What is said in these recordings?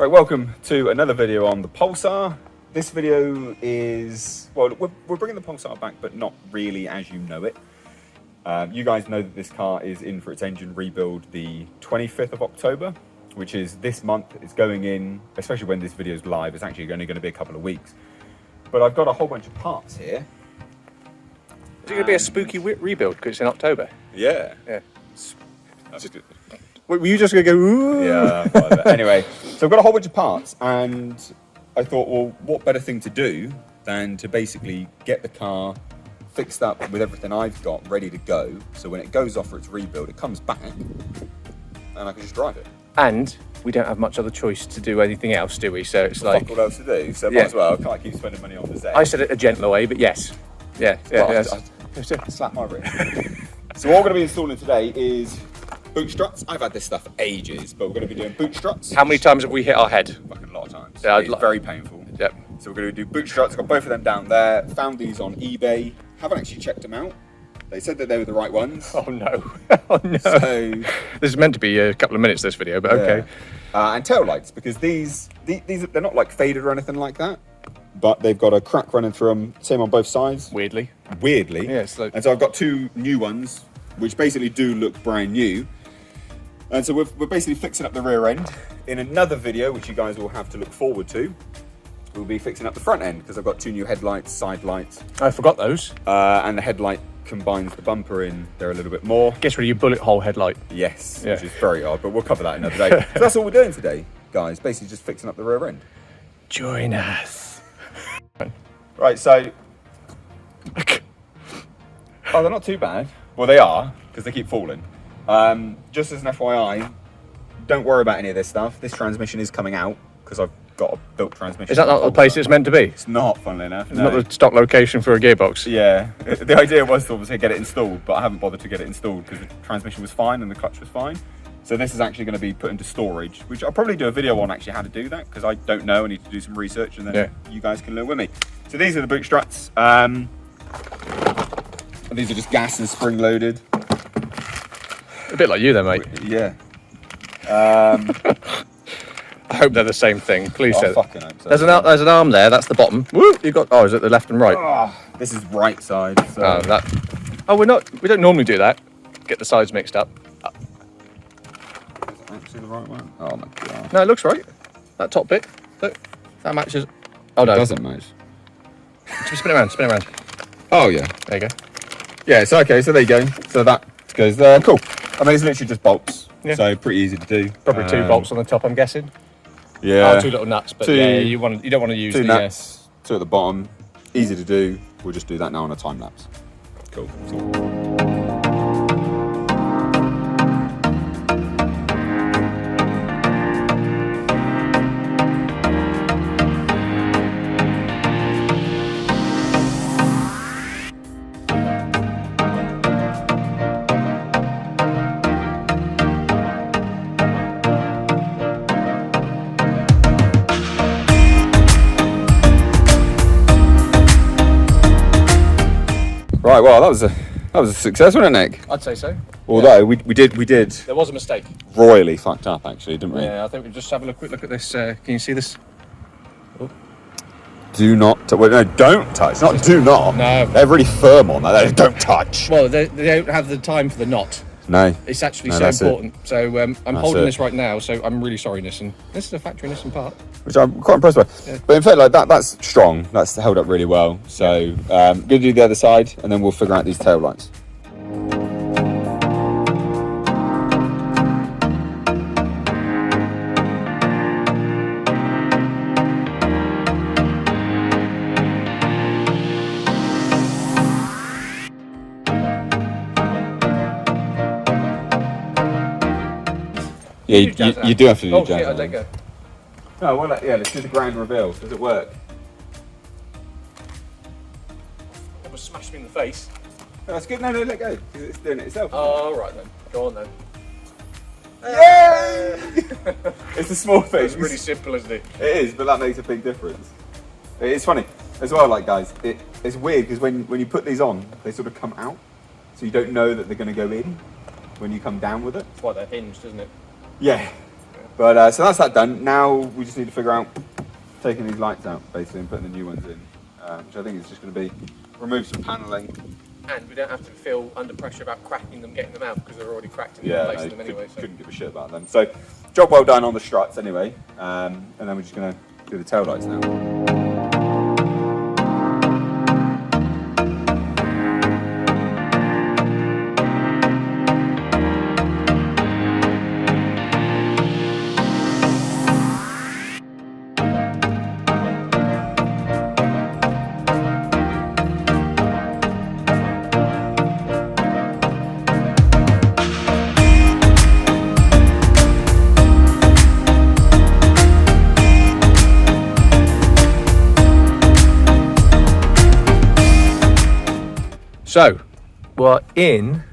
Right, welcome to another video on the Pulsar. This video is, well, we're bringing the Pulsar back, but not really as you know it. You guys know that this car is in for its engine rebuild the 25th of October, which is this month. It's going in, especially when this video is live, it's actually only going to be a couple of weeks. But I've got a whole bunch of parts here. Is it going to be a spooky rebuild because it's in October? Yeah. Yeah. Were you just going to go, ooh? Yeah. Anyway, so I've got a whole bunch of parts, and I thought, well, what better thing to do than to basically get the car fixed up with everything I've got ready to go, so when it goes off for its rebuild, it comes back, and I can just drive it. And we don't have much other choice to do anything else, do we? So it's like... Fuck all else to do, so might as well. I can't keep spending money on the Z. I said it a gentler way, but yes. Yeah. I slap my wrist. So what we're going to be installing today is boot struts. I've had this stuff for ages, but we're going to be doing boot struts. How many times have we hit our head? Fucking a lot of times. Yeah, it's very painful. Yep. So we're going to do boot struts. Got both of them down there. Found these on eBay. Haven't actually checked them out. They said that they were the right ones. Oh no. Oh no. So, this is meant to be a couple of minutes, this video, but okay. And taillights, because these they're not like faded or anything like that, but they've got a crack running through them. Same on both sides. Weirdly. Yeah. Like... And so I've got two new ones, which basically do look brand new. And so we're basically fixing up the rear end. In another video, which you guys will have to look forward to, we'll be fixing up the front end, because I've got two new headlights, side lights. I forgot those. And the headlight combines the bumper in there a little bit more. Gets rid of your bullet hole headlight. Yes, yeah. Which is very odd, but we'll cover that another day. So that's all we're doing today, guys. Basically just fixing up the rear end. Join us. Right, so... Oh, they're not too bad. Well, they are, because they keep falling. Just as an FYI, don't worry about any of this stuff. This transmission is coming out, because I've got a built transmission. Is that not the place it's meant to be? It's not, funnily enough. It's not the stock location for a gearbox? Yeah. The idea was to obviously get it installed, but I haven't bothered to get it installed because the transmission was fine and the clutch was fine. So this is actually going to be put into storage, which I'll probably do a video on actually how to do that, because I don't know. I need to do some research, and then you guys can learn with me. So these are the boot struts. These are just gas and spring loaded. A bit like you then, mate. Yeah. I hope they're the same thing. Please say. Fucking hope so. There's an arm there. That's the bottom. Woo! You got. Oh, is it the left and right? Oh, this is right side. So. Oh, that. Oh, we don't normally do that. Get the sides mixed up. Is that actually the right one? Oh my god. No, it looks right. That top bit. Look, that matches. Oh no. It doesn't match. Spin it around. Spin it around. Oh yeah. There you go. Yeah. So okay. So there you go. So that goes there. Cool. I mean, it's literally just bolts. Yeah. So pretty easy to do. Probably two bolts on the top, I'm guessing. Yeah. Oh, two little nuts, but yeah, you don't want to use two the nuts, two at the bottom. Easy to do. We'll just do that now on a time lapse. Cool. Right, well, that was a success, wasn't it, Nick? I'd say so. Although we did. There was a mistake. Royally fucked up, actually, didn't we? Yeah, I think we'll just have a quick look at this. Can you see this? Oh. Do not. Well, no, don't touch. Not do not. No. They're really firm on that. Don't touch. Well, they don't have the time for the knot. No. It's actually No, so important. So I'm holding it. this right now. So I'm really sorry, Nissan. This is a factory Nissan part. Which I'm quite impressed with. Yeah. But in fact, like that's strong. That's held up really well. So going to do the other side, and then we'll figure out these tail lights. Yeah, you do have to do oh, jazz. Oh, shit, I let go. No, well, let's do the grand reveal. Does it work? Almost smashed me in the face. No, that's good. No, let go. It's doing it itself. Oh, all right then. Go on then. Yay! It's the small things. It's really simple, isn't it? It is, but that makes a big difference. It's funny as well, like guys. It's weird because when you put these on, they sort of come out, so you don't know that they're going to go in when you come down with it. It's why they're hinged, isn't it? Yeah. But so that's that done. Now we just need to figure out taking these lights out basically and putting the new ones in, which I think is just going to be remove some panelling. And we don't have to feel under pressure about cracking them, getting them out, because they're already cracked and Yeah, replacing them anyway. So. Couldn't give a shit about them. So job well done on the struts anyway, and then we're just going to do the tail lights now. So, we're in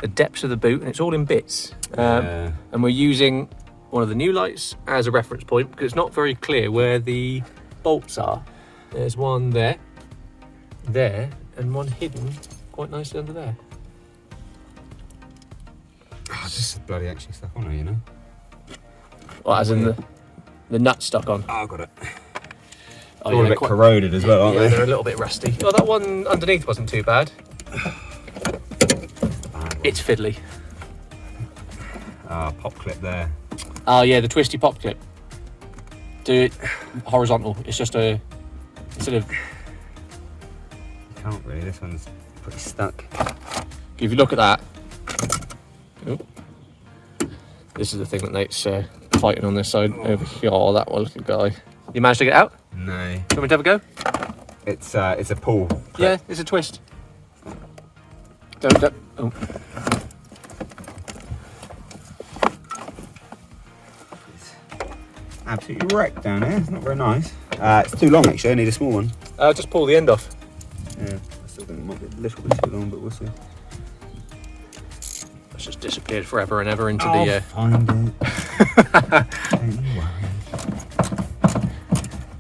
the depths of the boot, and it's all in bits. And we're using one of the new lights as a reference point, because it's not very clear where the bolts are. There's one there, and one hidden quite nicely under there. Oh, this is bloody actually stuck on there, you know? Well, as in the nut stuck on. Oh, I got it. Oh, They're all a bit corroded as well, aren't yeah, they? they're a little bit rusty. Well, that one underneath wasn't too bad. It's fiddly. Pop clip there. Oh yeah, the twisty pop clip. Do it horizontal. It's just a sort of. You can't really. This one's pretty stuck. If you look at that, this is the thing that Nate's fighting on this side over here. Oh, that one little guy. You managed to get it out? No. Do you want me to have a go? It's a pull clip. Yeah, it's a twist. Don't. Oh. Absolutely wrecked down here. It's not very nice. It's too long actually. I need a small one. Just pull the end off. Yeah, I still think it might be a little bit too long, but we'll see. It's just disappeared forever and ever into I'll find it. Don't you worry.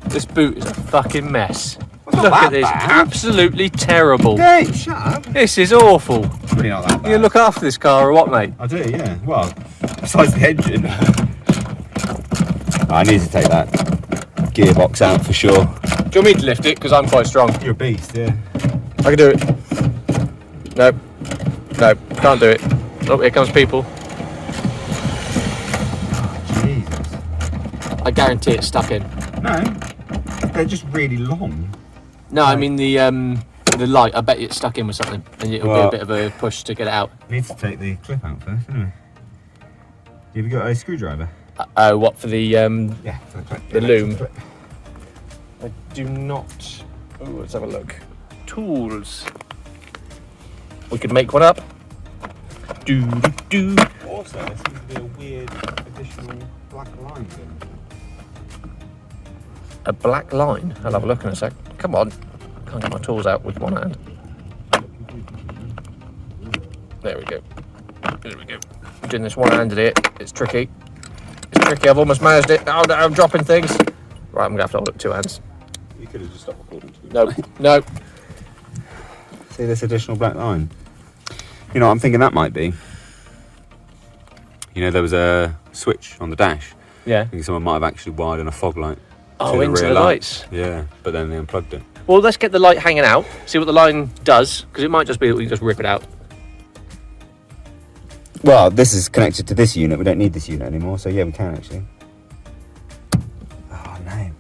This boot is a fucking mess. Well, Look not at that this, bad. absolutely terrible. Hey, shut up. This is awful. It's really not that bad. You look after this car or what, mate? I do, yeah. Well, besides the engine. I need to take that gearbox out for sure. Do you want me to lift it? Because I'm quite strong. You're a beast, yeah. I can do it. No, can't do it. Oh, here comes people. Jesus. I guarantee it's stuck in. No, they're just really long. No, I mean the light. I bet it's stuck in with something, and it'll be a bit of a push to get it out. Need to take the clip out first, anyway. Have you got a screwdriver? Oh, what for the Yeah, for the clip. the loom? I do not. Oh, let's have a look. Tools. We could make one up. Do. Also, there seems to be a weird additional black line thing. A black line. I'll have a look in a sec. Come on. Can't get my tools out with one hand. There we go. There we go. I'm doing this one-handed here. It's tricky. It's tricky. I've almost managed it. Oh, no, I'm dropping things. Right, I'm gonna have to hold it with two hands. You could have just stopped recording. No. See this additional black line? You know what I'm thinking that might be? You know, there was a switch on the dash. Yeah. I think someone might have actually wired in a fog light. Oh, to into rear the light. lights. Yeah, but then they unplugged it. Well, let's get the light hanging out. See what the line does, because it might just be that we can just rip it out. Well, this is connected to this unit. We don't need this unit anymore, so yeah, we can actually. Oh, no.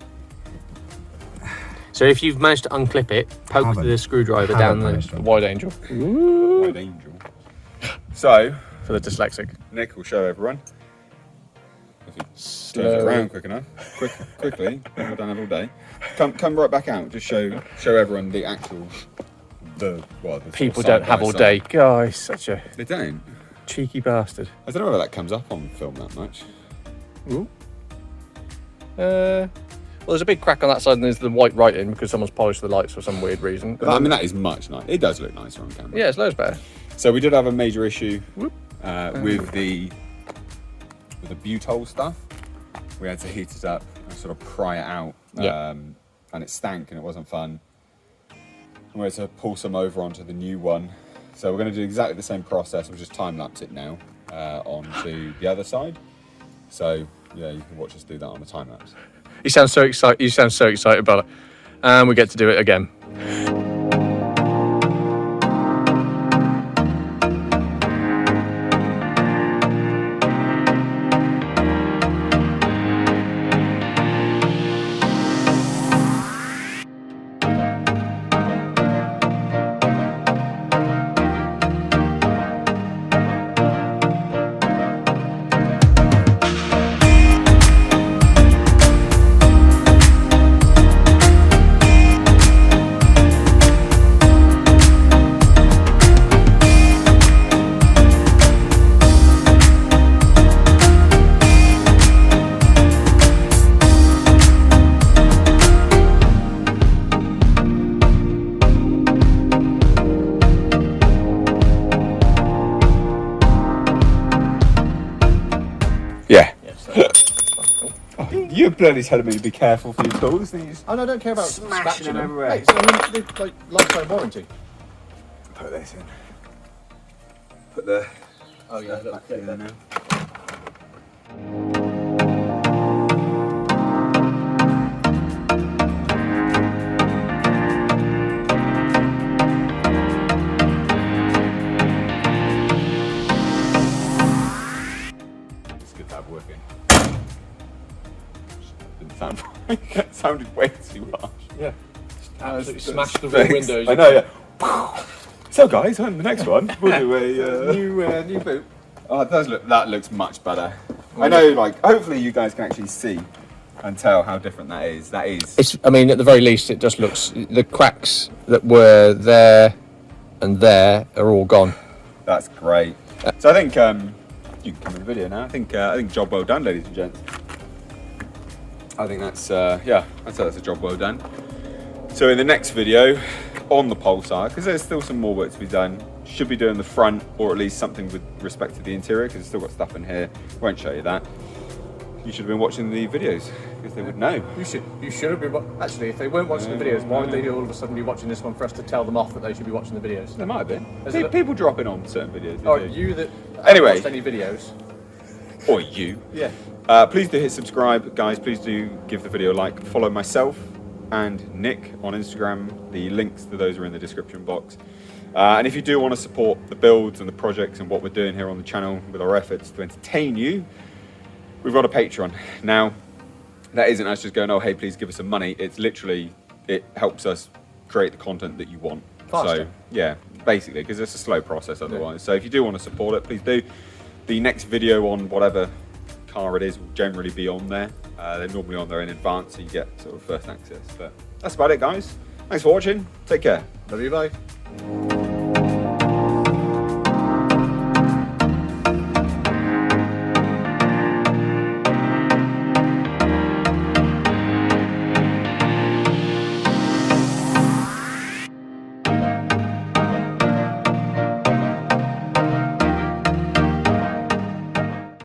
So if you've managed to unclip it, poke the screwdriver down the wide angel. Wide angel. So, For the dyslexic. Nick will show everyone. If he turns it around quick enough. Quickly. We don't have all day. Come right back out. Just show everyone the actual. The People don't have all day. Guys, such a They don't. cheeky bastard. I don't know whether that comes up on film that much. Ooh. Well, there's a big crack on that side, and there's the white writing because someone's polished the lights for some weird reason. But I mean, that is much nicer. It does look nicer on camera. Yeah, it's loads better. So we did have a major issue with the butole stuff. We had to heat it up and sort of pry it out, and it stank and it wasn't fun. And we had to pull some over onto the new one. So we're going to do exactly the same process. We'll just time lapse it now onto the other side. So Yeah, you can watch us do that on a time lapse. You sound so excited. You sound so excited about it, and we get to do it again. Yeah. You're bloody telling me to be careful for your tools. Oh no, I don't care about Smashing them everywhere. Hey, so, I mean, like lifetime warranty. Put this in. Put the. Oh yeah, back in there now. It's good to have working. Didn't sound right. That sounded way too harsh. Yeah. Absolutely That's smashed the thanks. rear windows. I know, yeah. So guys, on the next one, we'll do a new boot. Oh, it does look. That looks much better. I know. Like, hopefully, you guys can actually see and tell how different that is. That is. It's. I mean, at the very least, it just looks. The cracks that were there and there are all gone. That's great. So I think you can come in the video now. I think job well done, ladies and gents. I think that's yeah. I'd say that's a job well done. So in the next video on the Pulsar, because there's still some more work to be done, should be doing the front, or at least something with respect to the interior, because it's still got stuff in here. Won't show you that. You should have been watching the videos, because they would know. You should have been. Actually, if they weren't watching the videos, why would they all of a sudden be watching this one for us to tell them off that they should be watching the videos? There might have been. People drop in on certain videos. Oh, do. you that Anyway. haven't watched any videos. Or you. Yeah. Please do hit subscribe, guys. Please do give the video a like. Follow myself and Nick on Instagram. The links to those are in the description box. And if you do want to support the builds and the projects and what we're doing here on the channel with our efforts to entertain you, we've got a Patreon. Now, that isn't us just going, oh, hey, please give us some money. It's literally, it helps us create the content that you want. Faster. So, yeah, basically, because it's a slow process otherwise. Yeah. So if you do want to support it, please do. The next video on whatever car it is will generally be on there. They're normally on there in advance, so you get sort of first access. But that's about it, guys. Thanks for watching. Take care. Love you, bye.